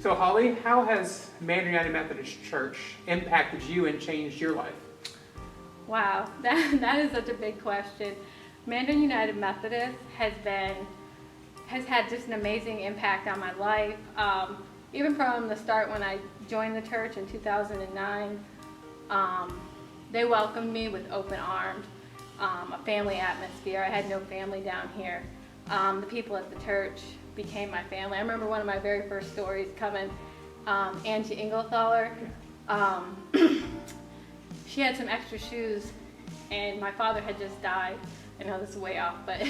So Holly, how has Mandarin United Methodist Church impacted you and changed your life? Wow, that is such a big question. Mandarin United Methodist has had just an amazing impact on my life. Even from the start when I joined the church in 2009, they welcomed me with open arms, a family atmosphere. I had no family down here. The people at the church became my family. I remember one of my very first stories coming, Angie Inglethaler. She had some extra shoes, and my father had just died. I know this is way off, but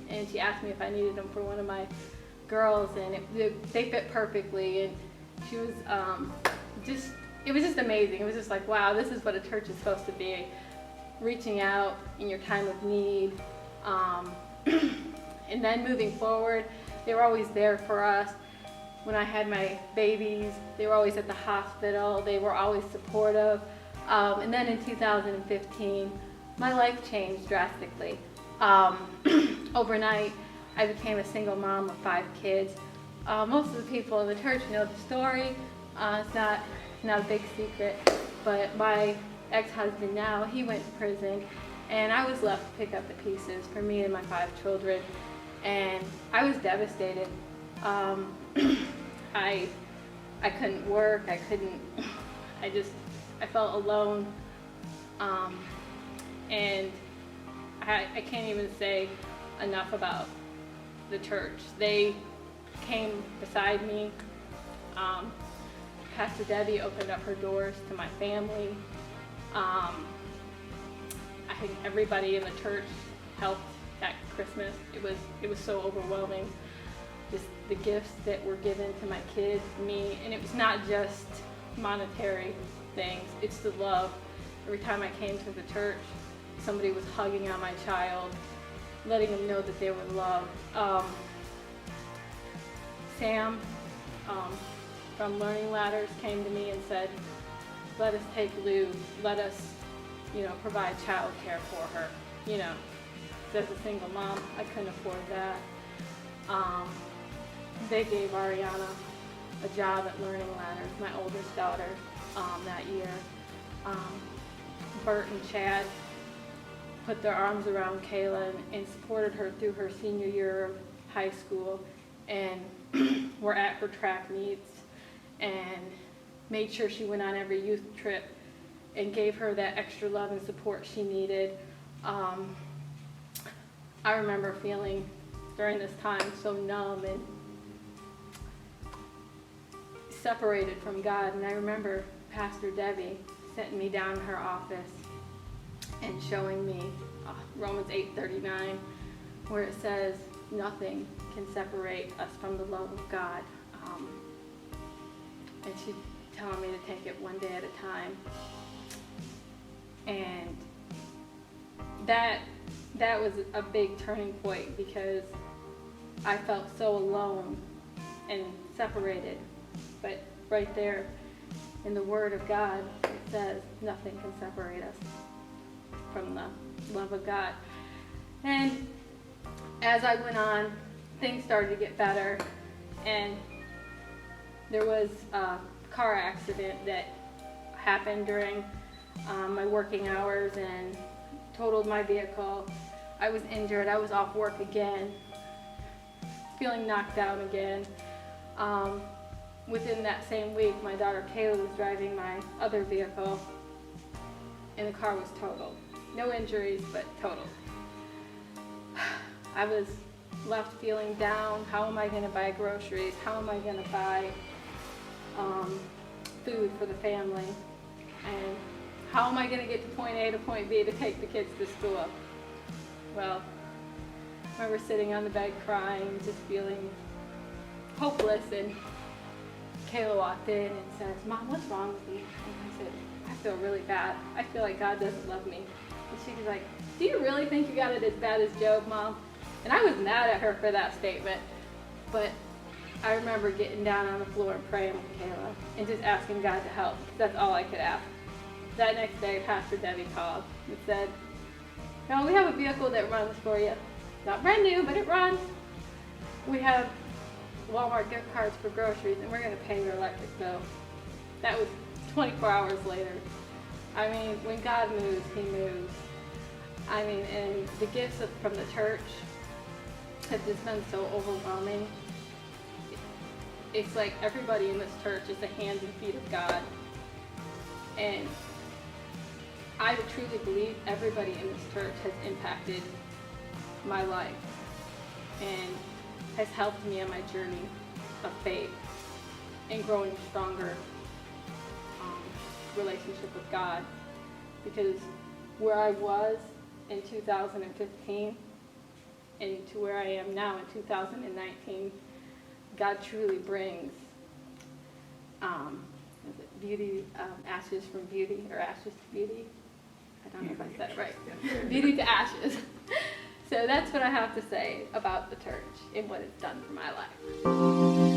and she asked me if I needed them for one of my girls, and they fit perfectly. And she was it was just amazing. It was just like, wow, this is what a church is supposed to be, reaching out in your time of need. And then moving forward, they were always there for us. When I had my babies, they were always at the hospital. They were always supportive. And then in 2015, my life changed drastically. Overnight, I became a single mom of 5 kids. Most of the people in the church know the story. It's not a big secret, but my ex-husband now, he went to prison, and I was left to pick up the pieces for me and my 5 children. And I was devastated. I couldn't work. I felt alone. And I can't even say enough about the church. They came beside me. Pastor Debbie opened up her doors to my family. I think everybody in the church helped that Christmas. It was so overwhelming. Just the gifts that were given to my kids, me, and it was not just monetary things. It's the love. Every time I came to the church, somebody was hugging on my child, letting them know that they were loved. Sam from Learning Ladders came to me and said, let us take Lou, let us, provide child care for her. As a single mom, I couldn't afford that. They gave Ariana a job at Learning Ladders, my oldest daughter, that year. Bert and Chad put their arms around Kayla and supported her through her senior year of high school, and were at her track meets and made sure she went on every youth trip and gave her that extra love and support she needed. I remember feeling during this time so numb and separated from God, and I remember Pastor Debbie sitting me down in her office and showing me Romans 8:39, where it says nothing can separate us from the love of God. And she's telling me to take it one day at a time. And that was a big turning point, because I felt so alone and separated. But right there in the Word of God, it says nothing can separate us from the love of God. And as I went on, things started to get better, and there was a car accident that happened during my working hours and totaled my vehicle. I was injured. I was off work again, feeling knocked down again. Within that same week, my daughter Kayla was driving my other vehicle, and the car was totaled. No injuries, but totaled. I was left feeling down. How am I going to buy groceries? How am I going to buy food for the family? And how am I going to get to point A to point B to take the kids to school? Well, I remember sitting on the bed crying, just feeling hopeless, and Kayla walked in and says, "Mom, what's wrong with you?" And I said, "I feel really bad. I feel like God doesn't love me." And she was like, "Do you really think you got it as bad as Job, Mom?" And I was mad at her for that statement, but I remember getting down on the floor and praying with Kayla and just asking God to help. That's all I could ask. That next day, Pastor Debbie called and said, Now we have a vehicle that runs for you. Not brand new, but it runs. We have Walmart gift cards for groceries, and we're going to pay your electric bill. That was 24 hours later. I mean, when God moves, He moves. I mean, and the gifts from the church have just been so overwhelming. It's like everybody in this church is the hands and feet of God. And I truly believe everybody in this church has impacted my life and has helped me on my journey of faith and growing stronger relationship with God. Because where I was in 2015 and to where I am now in 2019, God truly brings beauty, ashes from beauty, or ashes to beauty. I don't know if I said it right. Beauty to ashes. So that's what I have to say about the church and what it's done for my life.